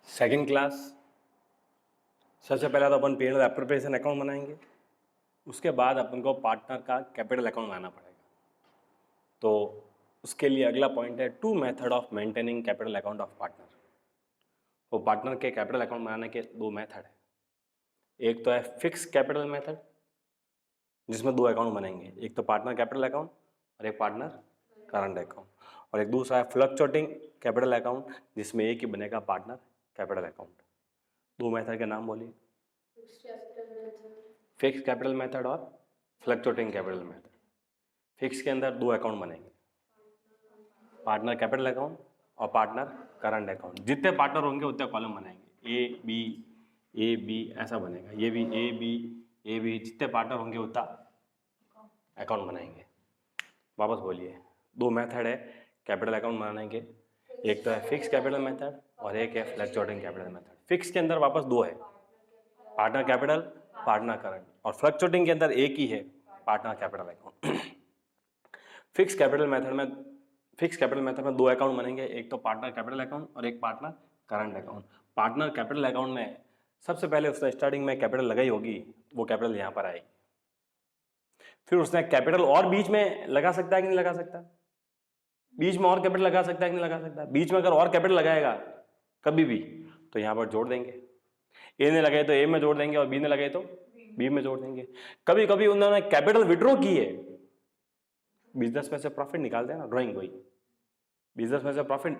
Second class. सबसे पहले तो अपन पीएनएल एप्रोप्रिएशन अकाउंट बनाएंगे, उसके बाद अपन को पार्टनर का कैपिटल अकाउंट बनाना पड़ेगा। तो उसके लिए अगला पॉइंट है two method of maintaining capital account of partner. तो पार्टनर के कैपिटल अकाउंट बनाने के दो मेथड है। एक तो है फिक्स कैपिटल मेथड जिसमें दो अकाउंट बनेंगे, एक तो पार्टनर कैपिटल अकाउंट और एक पार्टनर करंट अकाउंट, और एक दूसरा है फ्लक्चुएटिंग कैपिटल अकाउंट जिसमें एक ही बनेगा पार्टनर कैपिटल अकाउंट। दो मेथड के नाम बोलिए। फिक्स कैपिटल मेथड और फ्लक्चुएटिंग कैपिटल मेथड। फिक्स के अंदर दो अकाउंट बनेंगे, पार्टनर कैपिटल अकाउंट और पार्टनर करंट अकाउंट। जितने पार्टनर होंगे उतने कॉलम बनाएंगे, ए बी ऐसा बनेगा। ये भी ए बी जितने पार्टनर होंगे उतना अकाउंट बनाएंगे। वापस बोलिए, दो मेथड है कैपिटल अकाउंट बनाने के, एक तो है फिक्स कैपिटल मेथड और एक है फ्लक्चुएटिंग कैपिटल मेथड। फिक्स के अंदर वापस दो है, पार्टनर कैपिटल पार्टनर करंट, और फ्लक्चुएटिंग के अंदर एक ही है, partner capital account. Fix capital method में दो अकाउंट बनेंगे, एक तो पार्टनर कैपिटल अकाउंट और एक partner current account. Partner capital account में सबसे पहले उसने स्टार्टिंग में कैपिटल लगाई होगी, वो कैपिटल यहां पर आएगी। फिर उसने कैपिटल और बीच में लगा सकता है कि नहीं लगा सकता, बीच में और कैपिटल लगा सकता है कि नहीं लगा सकता। बीच में अगर और कैपिटल लगाएगा कभी भी तो यहां पर जोड़ देंगे। ए ने लगाए तो ए में जोड़ देंगे और बी ने लगाए तो बी में जोड़ देंगे। कभी कभी उन्होंने कैपिटल विड्रॉ की है, बिजनेस में से प्रॉफिट निकालते हैं ना, ड्राइंग वही बिजनेस में से प्रॉफिट।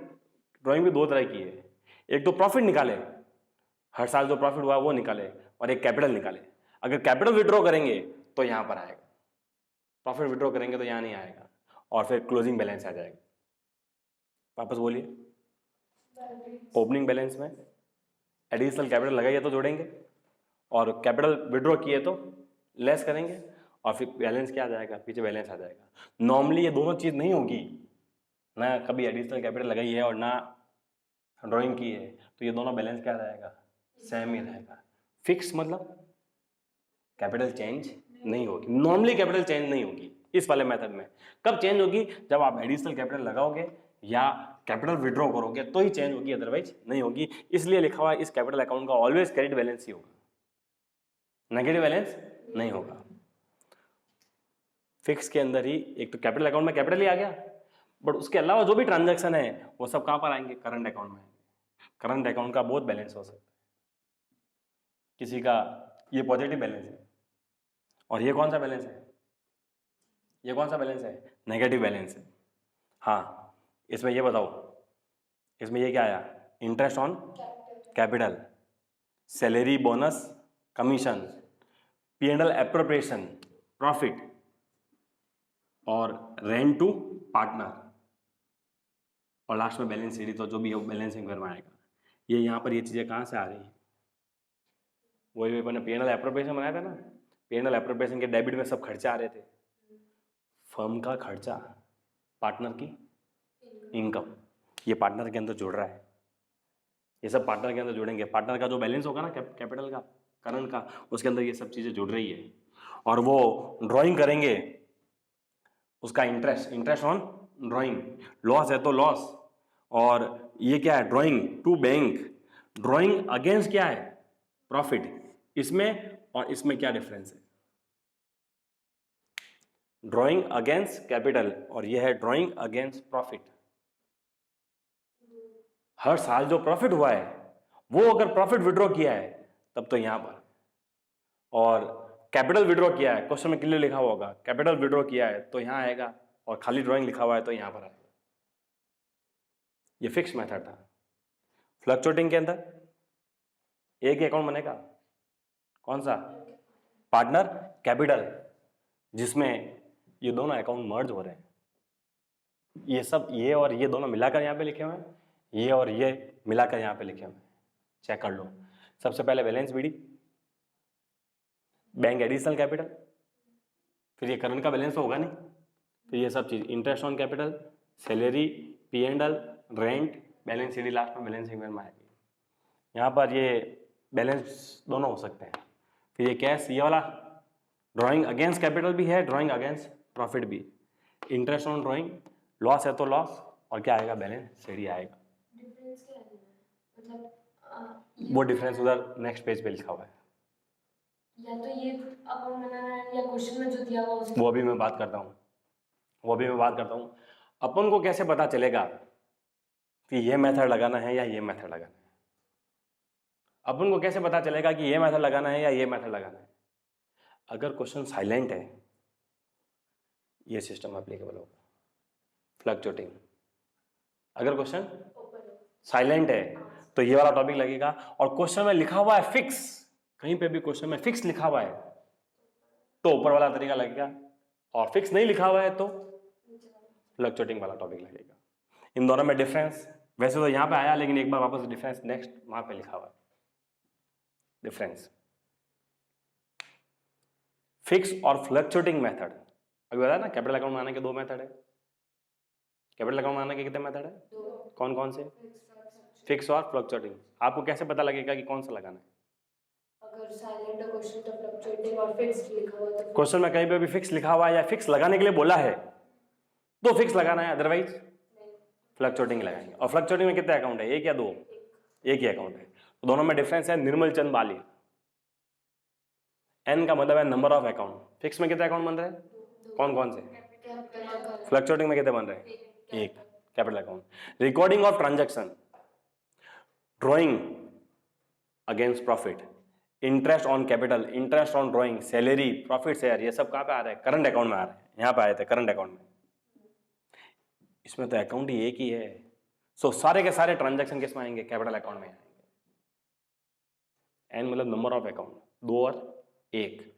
ड्राइंग भी दो तरह की है, एक तो प्रॉफिट निकाले, हर साल जो प्रॉफिट हुआ वो निकाले, और एक कैपिटल निकाले। अगर कैपिटल विड्रॉ करेंगे तो यहां पर आएगा, प्रॉफिट विड्रॉ करेंगे तो यहां नहीं आएगा, और फिर क्लोजिंग बैलेंस आ जाएगा। वापस बोलिए, ओपनिंग बैलेंस में एडिशनल कैपिटल लगाइए तो जोड़ेंगे, और कैपिटल विड्रॉ किए तो लेस करेंगे, और फिर बैलेंस क्या आ जाएगा, पीछे बैलेंस आ जाएगा। नॉर्मली ये दोनों चीज नहीं होगी ना, कभी एडिशनल कैपिटल लगाई है और ना ड्राइंग की है, तो ये दोनों बैलेंस क्या रहेगा, सेम ही रहेगा। फिक्स मतलब कैपिटल चेंज नहीं होगी, नॉर्मली कैपिटल चेंज नहीं होगी इस वाले मेथड में। कब चेंज होगी, जब आप एडिशनल कैपिटल लगाओगे या कैपिटल विड्रॉ करोगे तो ही चेंज होगी, अदरवाइज नहीं होगी। इसलिए लिखा हुआ है इस कैपिटल अकाउंट का ऑलवेज क्रेडिट बैलेंस ही होगा, नेगेटिव बैलेंस नहीं होगा। फिक्स के अंदर ही एक तो कैपिटल अकाउंट में कैपिटल ही आ गया, बट उसके अलावा जो भी ट्रांजैक्शन है वो सब कहां पर आएंगे, करंट अकाउंट में आएंगे। करंट अकाउंट का बहुत बैलेंस हो सकता है, किसी का ये पॉजिटिव बैलेंस है और ये कौन सा बैलेंस है, ये कौन सा बैलेंस है, नेगेटिव बैलेंस है। हाँ, इसमें ये बताओ, इसमें ये क्या आया, interest on capital, salary bonus commission, PNL appropriation profit, और रेंट टू पार्टनर, और लास्ट में बैलेंस शीट, तो जो भी बैलेंसिंग में आएगा। ये यहाँ पर ये चीजें कहाँ से आ रही है, वही मैंने पीएनएल एप्रोप्रिएशन बनाया था ना। पीएनएल एप्रोप्रिएशन के डेबिट में सब खर्चा आ रहे थे, फर्म का खर्चा, पार्टनर की इनकम, ये पार्टनर के अंदर जुड़ रहा है, ये सब पार्टनर के अंदर जुड़ेंगे। पार्टनर का जो बैलेंस होगा ना कैपिटल का करंट का, उसके अंदर ये सब चीजें जुड़ रही है, और वो ड्राइंग करेंगे उसका इंटरेस्ट ऑन ड्राइंग, लॉस है तो लॉस, और ये क्या है, drawing to bank, drawing against क्या है, प्रॉफिट। इसमें और इसमें क्या डिफरेंस है, ड्राइंग अगेंस्ट कैपिटल और ये है ड्राइंग अगेंस्ट प्रॉफिट। हर साल जो प्रॉफिट हुआ है वो अगर प्रॉफिट विड्रॉ किया है तब तो यहां पर, और कैपिटल विड्रॉ किया है, क्वेश्चन में क्लियर लिखा हुआ होगा, कैपिटल विड्रॉ किया है तो यहां आएगा, और खाली ड्राइंग लिखा हुआ है तो यहां पर आएगा। ये फिक्स मेथड था। फ्लक्चुएटिंग के अंदर एक ही अकाउंट बनेगा, कौन सा, पार्टनर कैपिटल, जिसमें ये दोनों अकाउंट मर्ज हो रहे हैं। ये सब, ये और ये दोनों मिलाकर यहां पे लिखे हुए हैं, ये और ये मिलाकर यहां पे लिखे हुए हैं, चेक कर लो। सबसे पहले balance B D, bank additional capital, फिर ये करंट का बैलेंस तो होगा नहीं, फिर ये सब चीज, interest on capital, salary, PNL, rent, balance sheet, last में बैलेंसिंग में आएगी। यहाँ पर ये बैलेंस दोनों हो सकते हैं। फिर ये कैश, ये वाला ड्राइंग अगेंस्ट कैपिटल भी है, ड्राइंग अगेंस्ट प्रॉफिट भी, इंटरेस्ट ऑन ड्राइंग, लॉस है तो लॉस, और क्या आएगा, बैलेंस शीट आएगा। डिफरेंस क्या है, मतलब वो डिफरेंस उधर नेक्स्ट पेज पे लिखा हुआ है, या तो ये अकाउंट बनाना है या क्वेश्चन में जो दिया हुआ उसको। वो भी मैं बात करता हूँ। अपन को कैसे पता चलेगा कि ये मेथड लगाना है या ये मेथड लगाना है? अपन को कैसे पता चलेगा कि ये मेथड लगाना है या ये मेथड लगाना है? अगर क्वेश्चन साइलेंट है, ये सिस्टम एप्लीकेबल होगा, फ्लक्चुएटिंग। अगर क्वेश्चन साइलेंट है तो ये वाला टॉपिक लगेगा, और क्वेश्चन में लिखा हुआ है फिक्स, कहीं पे भी क्वेश्चन में फिक्स लिखा हुआ है तो ऊपर वाला तरीका लगेगा, और फिक्स नहीं लिखा हुआ है तो फ्लक्चुएटिंग वाला टॉपिक लगेगा। इन दोनों में डिफरेंस वैसे तो यहाँ पे आया, लेकिन एक बार वापस डिफरेंस नेक्स्ट वहां पे लिखा हुआ है। डिफरेंस फिक्स और फ्लक्चुएटिंग मेथड, अभी बताया ना, कैपिटल अकाउंट बनाने के दो मेथड है। कैपिटल अकाउंट बनाने के कितने मेथड है? कौन कौन से? फिक्स और फ्लक्चुएटिंग। आपको कैसे पता लगेगा कि कौन सा लगाना है? अगर साइलेंट क्वेश्चन तो फ्लक्चुएटिंग और फिक्स लिखा हुआ तो क्वेश्चन में कहीं पे भी फिक्स लिखा हुआ है या फिक्स लगाने के लिए बोला है तो फिक्स लगाना है, अदरवाइज फ्लक्चुएटिंग लगाएंगे। और फ्लक्चुएटिंग में कितने अकाउंट है? एक या दो? एक ही अकाउंट है। तो दोनों में डिफरेंस है। निर्मल चंद बाली, एन का मतलब है नंबर ऑफ अकाउंट। फिक्स में कितने अकाउंट बन रहे हैं? कौन कौन से? फ्लक्चुएटिंग में कितने बन रहे हैं? एक, capital account. Recording of transaction, drawing against profit, interest on capital, interest on drawing, salary, profit share, ये सब कहाँ पे आ रहा है? करंट अकाउंट में आ रहा है। यहाँ पे आए थे करंट अकाउंट में। इसमें तो अकाउंट ही एक ही है, सो सारे के सारे ट्रांजैक्शन किस में आएंगे? कैपिटल अकाउंट में आएंगे। एन मतलब नंबर ऑफ अकाउंट, दो और एक।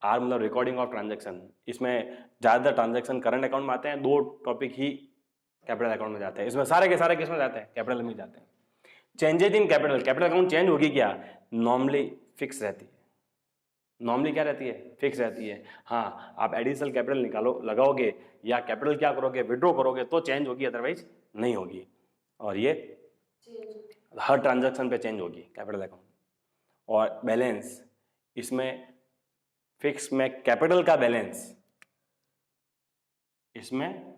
आर मतलब रिकॉर्डिंग ऑफ ट्रांजैक्शन, इसमें ज्यादातर ट्रांजैक्शन करंट अकाउंट में आते हैं, दो टॉपिक ही कैपिटल अकाउंट में जाते हैं। इसमें सारे के सारे किस में जाते हैं? कैपिटल में जाते हैं। Changes in capital, capital account change होगी क्या? नॉर्मली फिक्स रहती है। नॉर्मली क्या रहती है? फिक्स रहती है। हाँ, आप एडिशनल कैपिटल निकालो लगाओगे या कैपिटल क्या करोगे? विड्रॉ करोगे तो चेंज होगी, अदरवाइज नहीं होगी। और ये हर ट्रांजैक्शन पे चेंज होगी कैपिटल अकाउंट। और बैलेंस, इसमें फिक्स में कैपिटल का बैलेंस, इसमें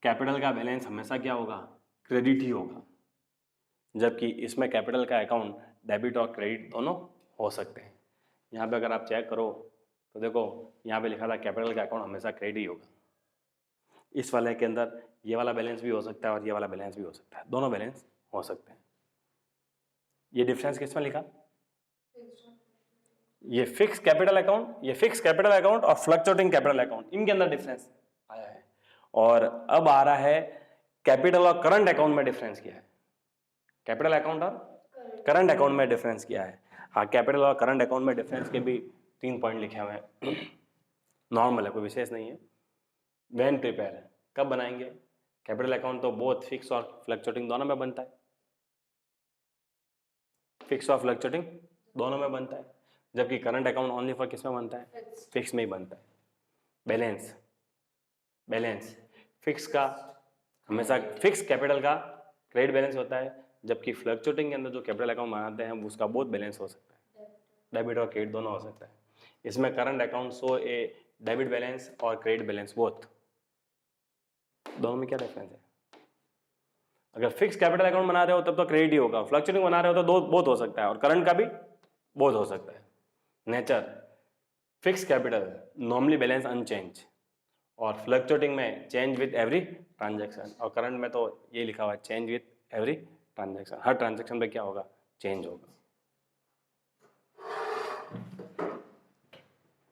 कैपिटल का बैलेंस हमेशा क्या होगा? क्रेडिट ही होगा। जबकि इसमें कैपिटल का अकाउंट डेबिट और क्रेडिट दोनों हो सकते हैं। यहाँ पे अगर आप चेक करो तो देखो, यहाँ पे लिखा था कैपिटल का अकाउंट हमेशा क्रेडिट ही होगा। इस वाले के अंदर ये वाला बैलेंस भी हो सकता है और ये वाला बैलेंस भी हो सकता है, दोनों बैलेंस हो सकते हैं। ये डिफरेंस किस में लिखा? ये फिक्स कैपिटल अकाउंट, ये फिक्स कैपिटल अकाउंट और फ्लक्चुएटिंग कैपिटल अकाउंट, इनके अंदर डिफरेंस आया है। और अब आ रहा है कैपिटल और करंट अकाउंट में डिफरेंस क्या है। कैपिटल अकाउंट और करंट अकाउंट में डिफरेंस क्या है? हाँ, कैपिटल और करंट अकाउंट में डिफरेंस के भी 3 पॉइंट लिखे हुए हैं। नॉर्मल है, कोई विशेष नहीं है। व्हेन प्रिपेयर, कब बनाएंगे? कैपिटल अकाउंट तो बोथ फिक्स और फ्लक्चुएटिंग दोनों में बनता है। फिक्स और फ्लक्चुएटिंग दोनों में बनता है, जबकि करंट अकाउंट ओनली फॉर किस में बनता है? फिक्स में ही बनता है। बैलेंस, बैलेंस फिक्स का हमेशा, फिक्स कैपिटल का क्रेडिट बैलेंस होता है, जबकि फ्लक्चुएटिंग के अंदर जो कैपिटल अकाउंट बनाते हैं उसका बोथ बैलेंस हो सकता है, डेबिट और क्रेडिट दोनों हो सकता है। इसमें करंट अकाउंट शो ए डेबिट बैलेंस और क्रेडिट बैलेंस बोथ। दोनों में क्या डिफरेंस है? अगर फिक्स कैपिटल अकाउंट बना रहे हो तब तो क्रेडिट ही होगा, फ्लक्चुएटिंग बना रहे हो तो दो बोथ हो सकता है, और करंट का भी बोथ हो सकता है। Nature, fix capital normally balance unchange, और फ्लक्चुएटिंग में चेंज विथ एवरी ट्रांजैक्शन, और करंट में तो ये लिखा हुआ है चेंज विथ एवरी ट्रांजैक्शन। हर ट्रांजैक्शन पे क्या होगा? चेंज होगा।